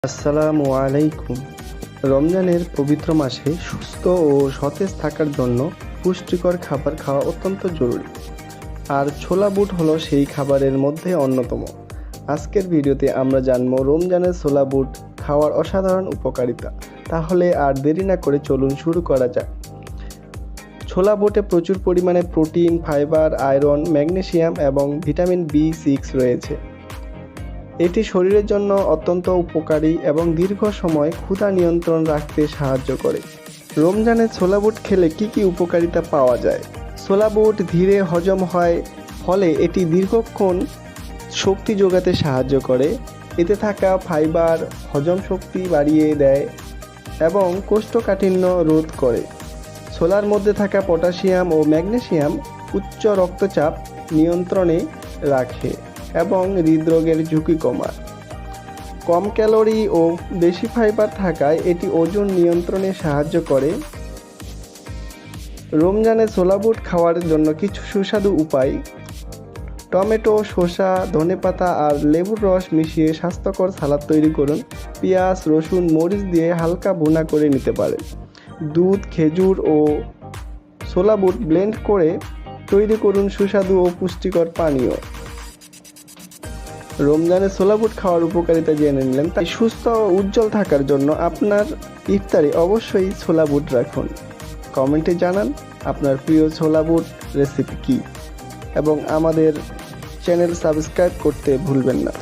আসসালামু আলাইকুম। রমজানের পবিত্র মাসে সুস্থ ও সতেজ থাকার জন্য পুষ্টিকর খাবার খাওয়া অত্যন্ত জরুরি। আর ছোলা বুট হলো সেই খাবারের মধ্যে অন্যতম। আজকের ভিডিওতে আমরা জানবো রমজানের ছোলা বুট খাওয়ার অসাধারণ উপকারিতা। তাহলে আর দেরি না করে চলুন শুরু করা যাক। ছোলা বুটে প্রচুর পরিমাণে প্রোটিন, ফাইবার, আয়রন, ম্যাগনেসিয়াম এবং ভিটামিন বি6 রয়েছে। এটি শরীরের জন্য অত্যন্ত উপকারী এবং দীর্ঘ সময় ক্ষুধা নিয়ন্ত্রণ রাখতে সাহায্য করে। রমজানে ছোলা বুট খেলে কি উপকারিতা পাওয়া যায়? ছোলা বুট ধীরে হজম হয়, ফলে এটি দীর্ঘক্ষণ শক্তি যোগাতে সাহায্য করে। এতে থাকা ফাইবার হজম শক্তি বাড়িয়ে দেয় এবং কোষ্ঠকাঠিন্য রোধ করে। ছোলার মধ্যে থাকা পটাশিয়াম ও ম্যাগনেসিয়াম উচ্চ রক্তচাপ নিয়ন্ত্রণে রাখে এবং হৃদরোগের ঝুঁকি কমায়। কম ক্যালোরি ও বেশি ফাইবার থাকায় এটি ওজন নিয়ন্ত্রণে সাহায্য করে। রমজানে ছোলা বুট খাওয়ার জন্য কিছু সুস্বাদু উপায়: টমেটো, শসা, ধনেপাতা আর লেবুর রস মিশিয়ে স্বাস্থ্যকর সালাদ তৈরি করুন। পেঁয়াজ, রসুন, মরিচ দিয়ে হালকা ভুনা করে নিতে পারেন। দুধ, খেজুর ও ছোলা বুট ব্লেন্ড করে তৈরি করুন সুস্বাদু ও পুষ্টিকর পানীয়। রমজানে ছোলা বুট খাওয়ার উপকারিতা জেনে নিলেন, তাই সুস্থ ও উজ্জ্বল থাকার জন্য আপনার ইফতারে অবশ্যই ছোলা বুট রাখুন। কমেন্টে জানান আপনার প্রিয় ছোলা বুট রেসিপি কী এবং আমাদের চ্যানেল সাবস্ক্রাইব করতে ভুলবেন না।